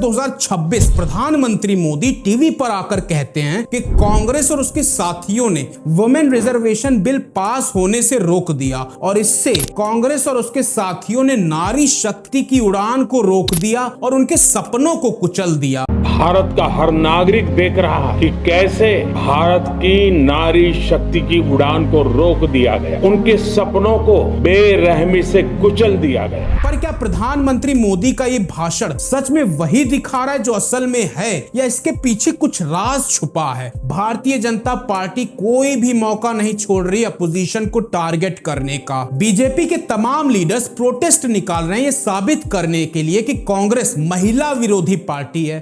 2026 प्रधानमंत्री मोदी टीवी पर आकर कहते हैं कि कांग्रेस और उसके साथियों ने वुमेन रिजर्वेशन बिल पास होने से रोक दिया और इससे कांग्रेस और उसके साथियों ने नारी शक्ति की उड़ान को रोक दिया और उनके सपनों को कुचल दिया। भारत का हर नागरिक देख रहा है कि कैसे भारत की नारी शक्ति की उड़ान को रोक दिया गया, उनके सपनों को बेरहमी से कुचल दिया गया। पर क्या प्रधानमंत्री मोदी का ये भाषण सच में वही दिखा रहा है जो असल में है, या इसके पीछे कुछ राज छुपा है? भारतीय जनता पार्टी कोई भी मौका नहीं छोड़ रही अपोजिशन को टारगेट करने का। बीजेपी के तमाम लीडर्स प्रोटेस्ट निकाल रहे हैं ये साबित करने के लिए कि कांग्रेस महिला विरोधी पार्टी है।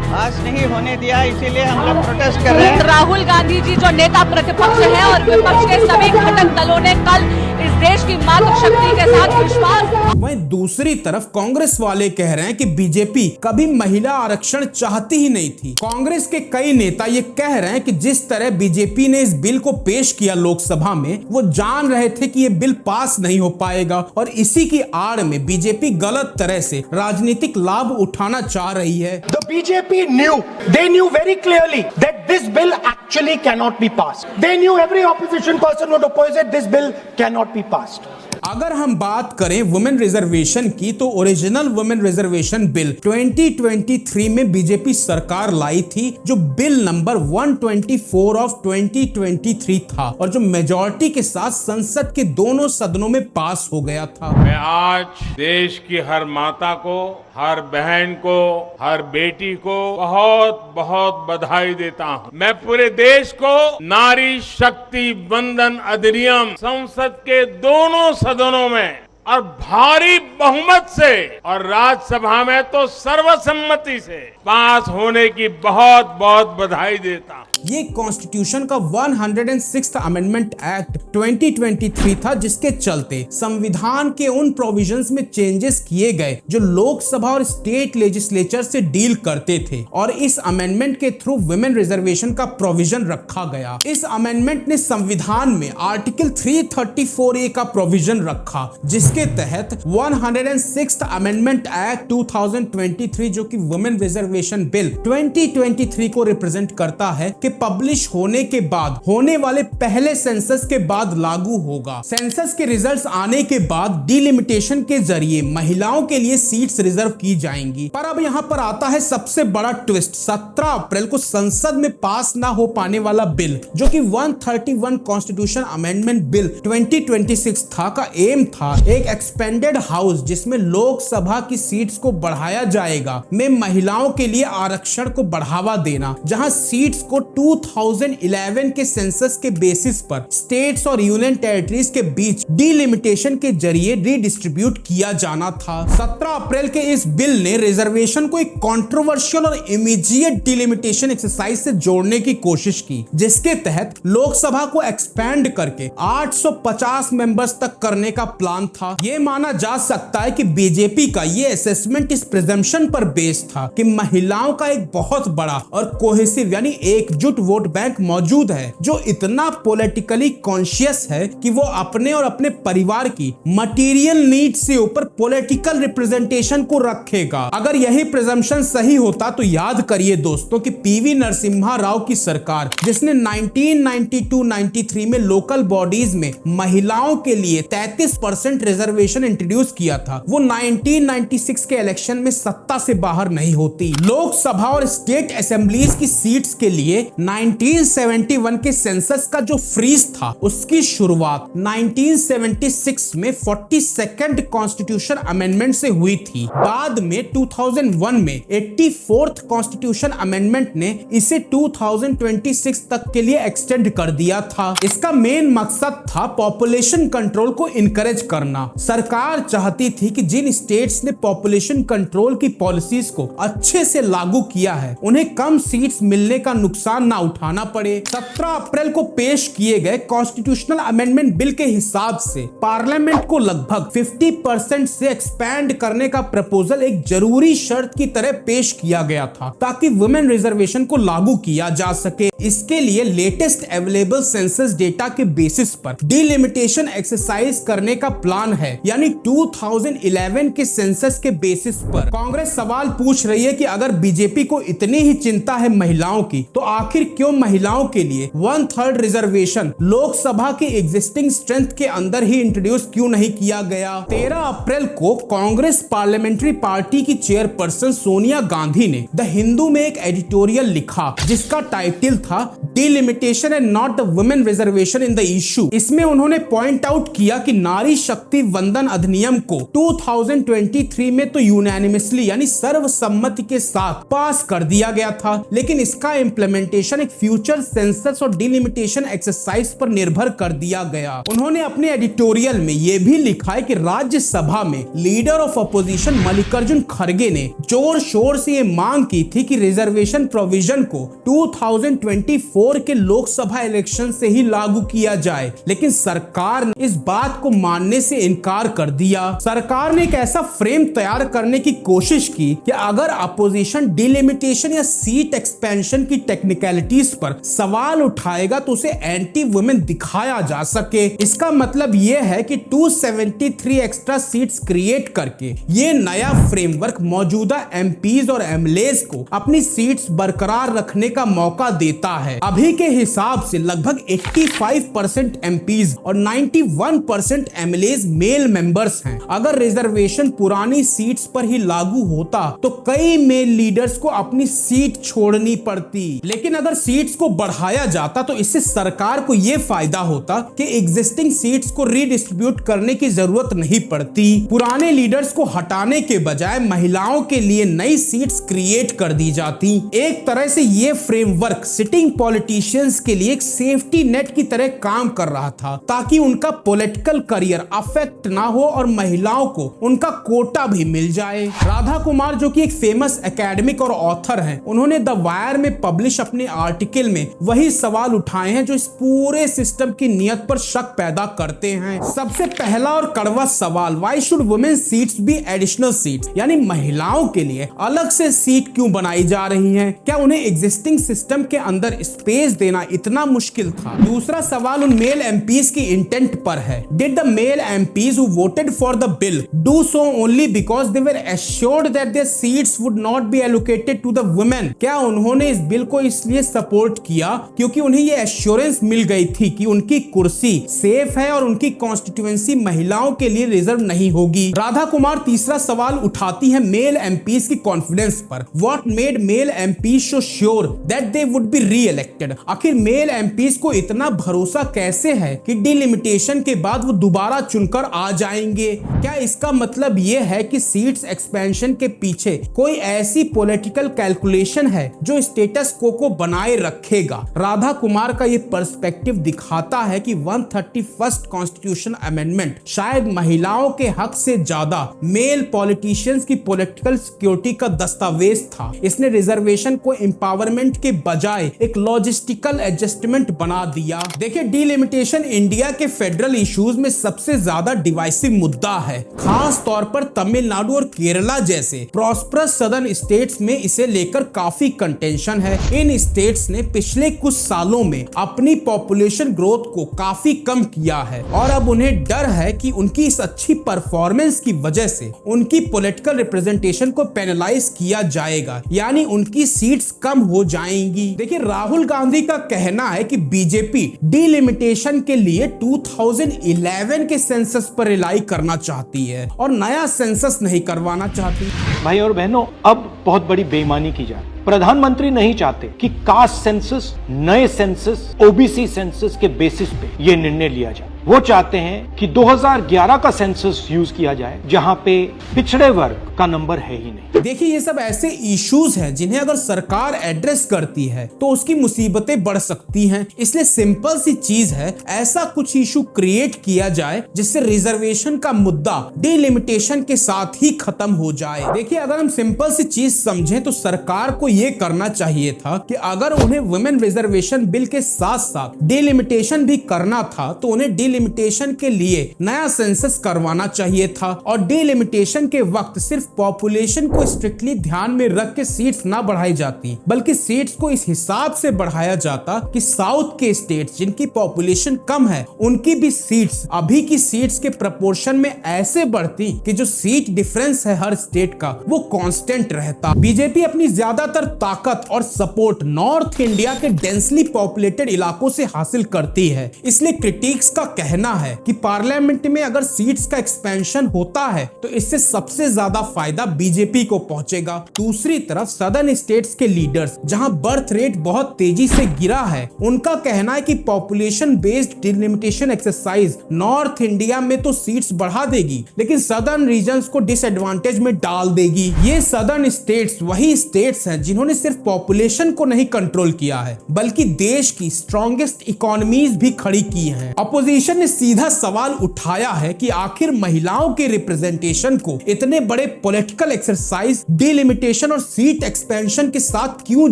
पास नहीं होने दिया, इसीलिए हम लोग प्रोटेस्ट कर रहे हैं। राहुल गांधी जी जो नेता प्रतिपक्ष हैं और विपक्ष के सभी घटक दलों ने कल इस देश की मातृशक्ति के साथ विश्वास। वहीं दूसरी तरफ कांग्रेस वाले कह रहे हैं कि बीजेपी कभी महिला आरक्षण चाहती ही नहीं थी। कांग्रेस के कई नेता ये कह रहे हैं कि जिस तरह बीजेपी ने इस बिल को पेश किया लोकसभा में, वो जान रहे थे कि ये बिल पास नहीं हो पाएगा और इसी की आड़ में बीजेपी गलत तरह से राजनीतिक लाभ उठाना चाह रही है। The BJP they knew very clearly that this bill actually cannot be passed. They knew every opposition person would oppose it. This bill cannot be passed. अगर हम बात करें वुमेन रिजर्वेशन की, तो ओरिजिनल वुमेन रिजर्वेशन बिल 2023 में BJP सरकार लाई थी, जो बिल नंबर 124 ऑफ 2023 था और जो मेजॉरिटी के साथ संसद के दोनों सदनों में पास हो गया था। मैं आज देश की हर माता को, हर बहन को, हर बेटी को बहुत बहुत बधाई देता हूं। मैं पूरे देश को नारी शक्ति वंदन अधिनियम संसद के दोनों सदनों में और भारी बहुमत से और राज्यसभा में तो सर्वसम्मति से पास होने की बहुत बहुत बधाई देता हूं। ये कॉन्स्टिट्यूशन का 106th अमेंडमेंट एक्ट 2023 था, जिसके चलते संविधान के उन प्रोविजंस में चेंजेस किए गए जो लोकसभा और स्टेट लेजिस्लेचर से डील करते थे और इस अमेंडमेंट के थ्रू वुमेन रिजर्वेशन का प्रोविजन रखा गया। इस अमेंडमेंट ने संविधान में आर्टिकल 334A का प्रोविजन रखा, जिसके तहत 106th अमेंडमेंट एक्ट 2023 जो कि वुमेन रिजर्वेशन बिल 2023 को रिप्रेजेंट करता है कि पब्लिश होने के बाद होने वाले पहले सेंसस के बाद लागू होगा। सेंसस के रिजल्ट्स आने के बाद डिलिमिटेशन के जरिए महिलाओं के लिए सीट्स रिजर्व की जाएंगी। पर अब यहाँ पर आता है सबसे बड़ा ट्विस्ट। 17 अप्रैल को संसद में पास ना हो पाने वाला बिल, जो कि 131 कॉन्स्टिट्यूशन अमेंडमेंट बिल 2026 था, का एम था एक एक्सपेंडेड हाउस जिसमें लोकसभा की सीट्स को बढ़ाया जाएगा में महिलाओं के लिए आरक्षण को बढ़ावा देना, जहां सीट्स को 2011 के सेंसस के बेसिस पर स्टेट्स और यूनियन टेरिटरीज के बीच डिलिमिटेशन के जरिए रीडिस्ट्रीब्यूट किया जाना था। 17 अप्रैल के इस बिल ने रिजर्वेशन को एक कंट्रोवर्शियल और इमीडिएट डिलिमिटेशन एक्सरसाइज से जोड़ने की कोशिश की, जिसके तहत लोकसभा को एक्सपैंड करके 850 मेंबर्स तक करने का प्लान था। यह माना जा सकता है कि बीजेपी का यह असेसमेंट इस प्रिजम्पशन पर बेस्ड था कि महिलाओं का एक बहुत बड़ा और कोहेसिव यानी एकजुट वोट बैंक मौजूद है, जो इतना पॉलिटिकली कॉन्शियस है कि वो अपने और अपने परिवार की मटेरियल नीड से ऊपर पॉलिटिकल रिप्रेजेंटेशन को रखेगा। अगर यही प्रिजम्पशन सही होता तो याद करिए दोस्तों कि पीवी नरसिम्हा राव की सरकार, जिसने 1992-93 में लोकल बॉडीज में महिलाओं के लिए 33% रिजर्वेशन इंट्रोड्यूस किया था, वो 1996 के इलेक्शन में सत्ता से बाहर नहीं होती। लोकसभा और स्टेट असेंबलीज की सीट्स के लिए 1971 के सेंसस का जो फ्रीज था, उसकी शुरुआत 1976 में 42nd कॉन्स्टिट्यूशन अमेंडमेंट से हुई थी। बाद में 2001 में 84th कॉन्स्टिट्यूशन अमेंडमेंट ने इसे 2026 तक के लिए एक्सटेंड कर दिया था। इसका मेन मकसद था पॉपुलेशन कंट्रोल को इनकरेज करना। सरकार चाहती थी कि जिन स्टेट्स ने पॉपुलेशन कंट्रोल की पॉलिसीज को अच्छे से लागू किया है, उन्हें कम सीट्स मिलने का नुकसान सवाल ना उठाना पड़े। 17 अप्रैल को पेश किए गए कॉन्स्टिट्यूशनल अमेंडमेंट बिल के हिसाब से पार्लियामेंट को लगभग 50% से एक्सपैंड करने का प्रपोजल एक जरूरी शर्त की तरह पेश किया गया था ताकि वुमेन रिजर्वेशन को लागू किया जा सके। इसके लिए लेटेस्ट अवेलेबल सेंसस डेटा के बेसिस पर डिलिमिटेशन एक्सरसाइज करने का प्लान है, यानी 2011 के सेंसस के बेसिस पर। कांग्रेस सवाल पूछ रही है कि अगर बीजेपी को इतनी ही चिंता है महिलाओं की, तो आखिर क्यों महिलाओं के लिए 1/3 रिजर्वेशन लोकसभा की एग्जिस्टिंग स्ट्रेंथ के अंदर ही इंट्रोड्यूस क्यों नहीं किया गया। 13 अप्रैल को कांग्रेस पार्लियामेंट्री पार्टी की चेयरपर्सन सोनिया गांधी ने द हिंदू में एक एडिटोरियल लिखा जिसका टाइटल था delimitation and not the women reservation in the issue. इसमें उन्होंने पॉइंट आउट किया कि नारी शक्ति वंदन अधिनियम को 2023 में तो यूनानिमसली यानी सर्वसम्मति के साथ पास कर दिया गया था, लेकिन इसका इम्प्लीमेंटेशन एक फ्यूचर सेंसस और डिलिमिटेशन एक्सरसाइज पर निर्भर कर दिया गया। उन्होंने अपने एडिटोरियल में यह भी लिखा है कि राज्यसभा में लीडर ऑफ अपोजिशन मल्लिकार्जुन खड़गे ने जोर शोर से ये मांग की थी कि रिजर्वेशन प्रोविजन को 2024 के लोकसभा इलेक्शन से ही लागू किया जाए, लेकिन सरकार ने इस बात को मानने से इनकार कर दिया। सरकार ने एक ऐसा फ्रेम तैयार करने की कोशिश की कि अगर अपोजिशन डिलिमिटेशन या सीट एक्सपेंशन की टेक्निकलिटीज पर सवाल उठाएगा तो उसे एंटी वुमेन दिखाया जा सके। इसका मतलब यह है कि 273 एक्स्ट्रा सीट्स क्रिएट करके ये नया फ्रेमवर्क मौजूदा एमपीज और एमएलएज को अपनी सीट्स बरकरार रखने का मौका देता है। अभी के हिसाब से लगभग 85% एमपीज और 91% एमएलएज मेल मेंबर्स हैं। अगर रिजर्वेशन पुरानी सीट्स पर ही लागू होता तो कई मेल लीडर्स को अपनी सीट छोड़नी पड़ती, लेकिन अगर सीट्स को बढ़ाया जाता तो इससे सरकार को यह फायदा होता कि एग्जिस्टिंग सीट्स को रीडिस्ट्रीब्यूट करने की जरूरत नहीं पड़ती। पुराने लीडर्स को हटाने के बजाय महिलाओं के लिए नई सीट्स क्रिएट कर दी जाती। एक तरह से यह फ्रेमवर्क सिटिंग पॉलिटिशियंस के लिए एक सेफ्टी नेट की तरह काम कर रहा था ताकि उनका पॉलिटिकल करियर अफेक्ट ना हो और महिलाओं को उनका कोटा भी मिल जाए। राधा कुमार जो कि एक फेमस एकेडमिक और ऑथर हैं, उन्होंने द वायर में पब्लिश अपने आर्टिकल में वही सवाल उठाए हैं जो इस पूरे सिस्टम की नियत पर शक पैदा करते हैं। सबसे पहला और कड़वा सवाल, why should women seats B additional seats, यानी महिलाओं के लिए अलग से सीट क्यों बनाई जा रही हैं? क्या उन्हें एग्जिस्टिंग सिस्टम के अंदर स्पेस देना इतना मुश्किल था? दूसरा सवाल उन मेल एमपीज की इंटेंट पर है। Did the male MPs who voted for the bill do so only because they were assured that their seats would not be allocated to the women? क्या उन्होंने इस बिल को इसलिए सपोर्ट किया क्योंकि उन्हें यह एश्योरेंस मिल गई थी कि उनकी कुर्सी सेफ है और उनकी कॉन्स्टिट्यूएंसी महिलाओं के लिए रिजर्व नहीं होगी? राधा कुमार तीसरा सवाल उठाती है मेल एमपीज की कॉन्फिडेंस पर। What made male MPs so sure that they would be re-elected? आखिर मेल एमपीज को इतना भरोसा कैसे है कि डिलिमिटेशन के बाद वो दोबारा चुनकर आ जाएंगे? क्या इसका मतलब ये है कि सीट्स एक्सपेंशन के पीछे कोई ऐसी पॉलिटिकल कैलकुलेशन है जो स्टेटस को बनाए रखेगा? राधा कुमार का ये पर्सपेक्टिव दिखाता है कि 131st कॉन्स्टिट्यूशन अमेंडमेंट शायद महिलाओं के हक से ज्यादा मेल पॉलिटिशियंस की पॉलिटिकल सिक्योरिटी का दस्तावेज था। इसने रिजर्वेशन को एम्पावरमेंट के बजाय एक लॉजिस्टिकल एडजस्टमेंट बना दिया। देखिए, डिलिमिटेशन इंडिया के फेडरल इश्यूज में सबसे ज्यादा डिवाइसिव मुद्दा है। खास तौर पर तमिलनाडु और केरला जैसे प्रॉस्परस सदर्न स्टेट्स में इसे लेकर काफी कंटेंशन है। इन स्टेट्स ने पिछले कुछ सालों में अपनी पॉपुलेशन ग्रोथ को काफी कम किया है और अब उन्हें डर है कि उनकी इस अच्छी परफॉर्मेंस की वजह से उनकी पॉलिटिकल रिप्रेजेंटेशन को पेनलाइज किया जाएगा, यानी उनकी सीट्स कम हो जाएंगी। देखिए, राहुल गांधी का कहना है कि बीजेपी डिलिमिटेशन के लिए 2011 के सेंसस पर रिलाई करना चाहती है और नया सेंसस नहीं करवाना चाहती। भाई और बहनों, अब बहुत बड़ी बेईमानी की जा रही है। प्रधानमंत्री नहीं चाहते कि कास्ट सेंसस, नए सेंसस, ओबीसी सेंसस के बेसिस पे ये निर्णय लिया जाए। वो चाहते हैं कि 2011 का सेंसस यूज किया जाए जहां पे पिछड़े वर्ग का नंबर है ही नहीं। देखिए ये सब ऐसे इश्यूज हैं जिन्हें अगर सरकार एड्रेस करती है तो उसकी मुसीबतें बढ़ सकती हैं। इसलिए सिंपल सी चीज है, ऐसा कुछ इशू क्रिएट किया जाए जिससे रिजर्वेशन का मुद्दा डिलिमिटेशन के साथ ही खत्म हो जाए। देखिए अगर हम सिंपल सी चीज समझें तो सरकार को यह करना चाहिए था कि अगर उन्हें वुमेन रिजर्वेशन बिल के साथ साथ डिलिमिटेशन भी करना था तो उन्हें डिलिमिटेशन के लिए नया सेंसस करवाना चाहिए था और डिलिमिटेशन के वक्त सिर्फ पॉपुलेशन को स्ट्रिक्टली ध्यान में रख के सीट्स ना बढ़ाई जाती बल्कि सीट्स को इस हिसाब से बढ़ाया जाता कि साउथ के स्टेट्स जिनकी पॉपुलेशन कम है उनकी भी सीट्स अभी की सीट्स के प्रपोर्शन में ऐसे बढ़ती कि जो सीट डिफरेंस है हर स्टेट का वो कांस्टेंट रहता। बीजेपी अपनी ज्यादातर ताकत और सपोर्ट नॉर्थ इंडिया के डेंसली पॉपुलेटेड इलाकों से हासिल करती है। इसलिए क्रिटिक्स का कहना है कि पार्लियामेंट में अगर सीट्स का एक्सपेंशन होता है तो इससे सबसे ज्यादा फायदा बीजेपी को पहुंचेगा। दूसरी तरफ सदर्न स्टेट्स के लीडर्स जहां बर्थ रेट बहुत तेजी से गिरा है उनका कहना है कि population based delimitation exercise north India में तो सीट्स बढ़ा देगी लेकिन सदर्न रीजन्स को डिसएडवांटेज में डाल देगी। ये सदर्न स्टेट्स वही स्टेट्स हैं जिन्होंने सिर्फ पॉपुलेशन को नहीं कंट्रोल किया है बल्कि देश की स्ट्रॉन्गेस्ट इकोनॉमीज भी खड़ी की हैं। अपोजिशन ने सीधा सवाल उठाया है कि आखिर महिलाओं के रिप्रेजेंटेशन को इतने बड़े पॉलिटिकल एक्सरसाइज डिलिमिटेशन और सीट एक्सपेंशन के साथ क्यों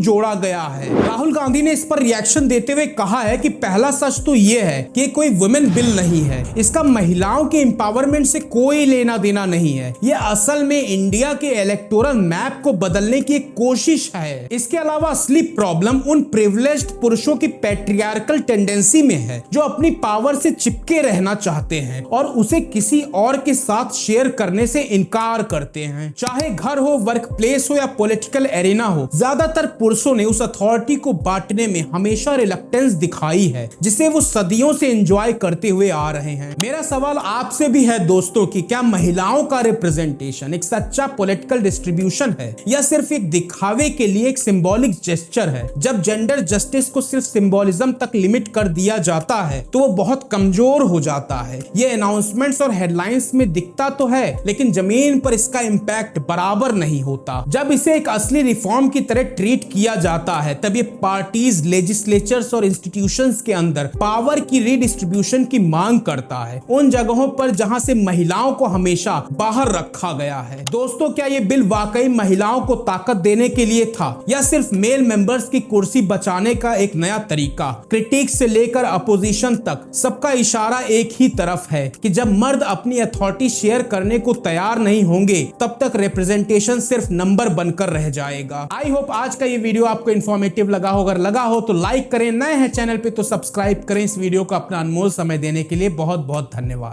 जोड़ा गया है। राहुल गांधी ने इस पर रिएक्शन देते हुए कहा है कि पहला सच तो यह है कि कोई वुमेन बिल नहीं है, इसका महिलाओं के एम्पावरमेंट से कोई लेना देना नहीं है। यह असल में इंडिया के इलेक्टोरल मैप को बदलने की एक कोशिश है। इसके अलावा असली प्रॉब्लम उन प्रिविलेज्ड पुरुषों की पैट्रियार्कल टेंडेंसी में है जो अपनी पावर से चिपके रहना चाहते हैं और उसे किसी और के साथ शेयर करने से इनकार करते हैं। चाहे घर हो, वर्क प्लेस हो या पॉलिटिकल एरिना हो, ज्यादातर पुरुषों ने उस अथॉरिटी को बांटने में हमेशा रिलक्टेंस दिखाई है जिसे वो सदियों से एंजॉय करते हुए आ रहे हैं। मेरा सवाल आपसे भी है दोस्तों कि क्या महिलाओं का रिप्रेजेंटेशन एक सच्चा पॉलिटिकल डिस्ट्रीब्यूशन है या सिर्फ एक दिखावे के लिए एक सिंबॉलिक जेस्चर है। जब जेंडर जस्टिस को सिर्फ सिंबॉलिज्म तक लिमिट कर दिया जाता है तो वो बहुत कमजोर हो जाता है। ये अनाउंसमेंट्स और हेडलाइंस में दिखता तो है लेकिन जमीन पर इसका इंपैक्ट बराबर नहीं होता। जब इसे एक असली रिफॉर्म की तरह ट्रीट किया जाता है तब ये पार्टीज, लेजिस्लेचर्स और इंस्टीट्यूशंस के अंदर पावर की रीडिस्ट्रीब्यूशन की मांग करता है, उन जगहों पर जहां से महिलाओं को हमेशा बाहर रखा गया है। दोस्तों क्या ये बिल वाकई महिलाओं को ताकत देने के लिए था या सिर्फ मेल मेंबर्स की कुर्सी बचाने का एक नया तरीका? क्रिटिक्स से लेकर अपोजिशन तक सबका इशारा एक ही तरफ है कि जब मर्द अपनी अथॉरिटी शेयर करने को तैयार नहीं होंगे तब तक रिप्रेजेंटेशन सिर्फ नंबर बनकर रह जाएगा। आई होप आज का ये वीडियो आपको इन्फॉर्मेटिव लगा हो। अगर लगा हो तो लाइक करें, नए हैं चैनल पे तो सब्सक्राइब करें। इस वीडियो को अपना अनमोल समय देने के लिए बहुत बहुत धन्यवाद।